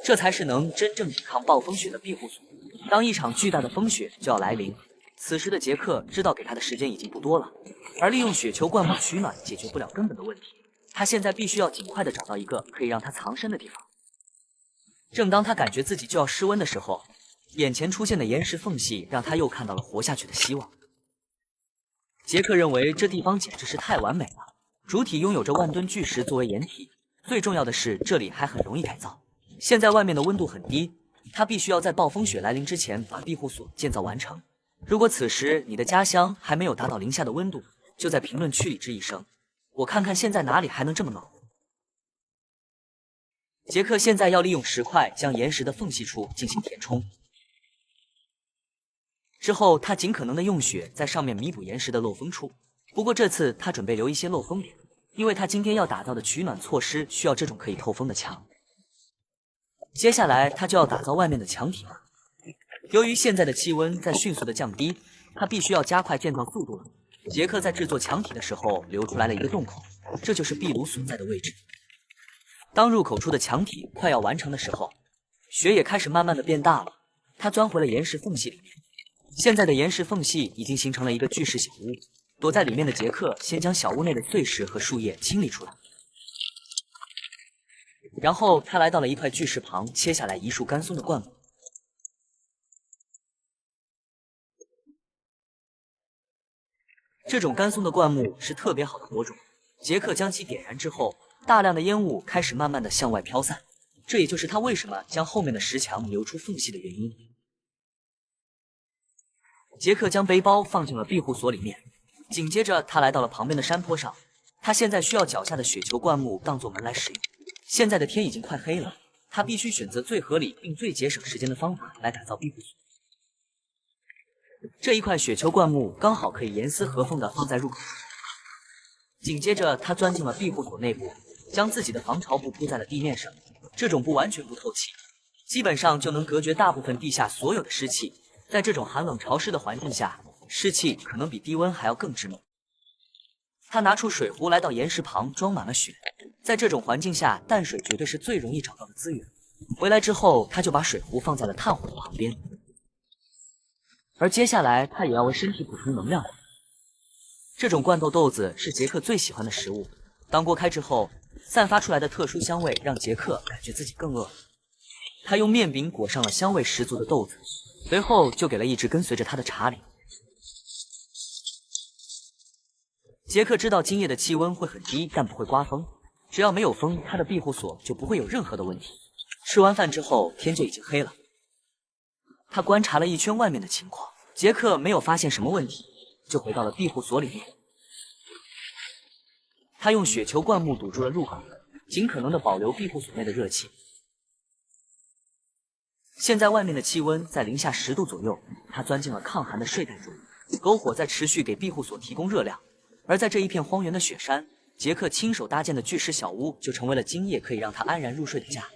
这才是能真正抵抗暴风雪的庇护所。当一场巨大的风雪就要来临，此时的杰克知道给他的时间已经不多了，而利用雪球灌木取暖解决不了根本的问题。他现在必须要尽快的找到一个可以让他藏身的地方。正当他感觉自己就要失温的时候，眼前出现的岩石缝隙让他又看到了活下去的希望。杰克认为这地方简直是太完美了，主体拥有着万吨巨石作为掩体，最重要的是这里还很容易改造。现在外面的温度很低，他必须要在暴风雪来临之前把庇护所建造完成。如果此时你的家乡还没有达到零下的温度，就在评论区里吱一声，我看看现在哪里还能这么冷。杰克现在要利用石块将岩石的缝隙处进行填充，之后他尽可能的用雪在上面弥补岩石的漏风处。不过这次他准备留一些漏风点，因为他今天要打造的取暖措施需要这种可以透风的墙。接下来他就要打造外面的墙体了。由于现在的气温在迅速的降低，他必须要加快建造速度了。杰克在制作墙体的时候留出来了一个洞口，这就是壁炉所在的位置。当入口处的墙体快要完成的时候，雪也开始慢慢的变大了。他钻回了岩石缝隙里面，现在的岩石缝隙已经形成了一个巨石小屋。躲在里面的杰克先将小屋内的碎石和树叶清理出来，然后他来到了一块巨石旁，切下来一束干松的灌木。这种干松的灌木是特别好的火种，杰克将其点燃之后，大量的烟雾开始慢慢的向外飘散，这也就是他为什么将后面的石墙留出缝隙的原因。杰克将背包放进了庇护所里面，紧接着他来到了旁边的山坡上，他现在需要脚下的雪球灌木当作门来使用。现在的天已经快黑了，他必须选择最合理并最节省时间的方法来打造庇护所。这一块雪球灌木刚好可以严丝合缝地放在入口处。紧接着他钻进了庇护所内部，将自己的防潮布铺在了地面上。这种布完全不透气，基本上就能隔绝大部分地下所有的湿气。在这种寒冷潮湿的环境下，湿气可能比低温还要更致命。他拿出水壶来到岩石旁装满了雪，在这种环境下，淡水绝对是最容易找到的资源。回来之后，他就把水壶放在了炭火的旁边。而接下来他也要为身体补充能量。这种罐头豆子是杰克最喜欢的食物，当锅开之后，散发出来的特殊香味让杰克感觉自己更饿。他用面饼裹上了香味十足的豆子，随后就给了一只跟随着他的查理。杰克知道今夜的气温会很低，但不会刮风，只要没有风，他的庇护所就不会有任何的问题。吃完饭之后，天就已经黑了。他观察了一圈外面的情况，杰克没有发现什么问题，就回到了庇护所里面。他用雪球灌木堵住了入口，尽可能的保留庇护所内的热气。现在外面的气温在零下10度左右，他钻进了抗寒的睡袋中，篝火在持续给庇护所提供热量。而在这一片荒原的雪山，杰克亲手搭建的巨石小屋就成为了今夜可以让他安然入睡的家。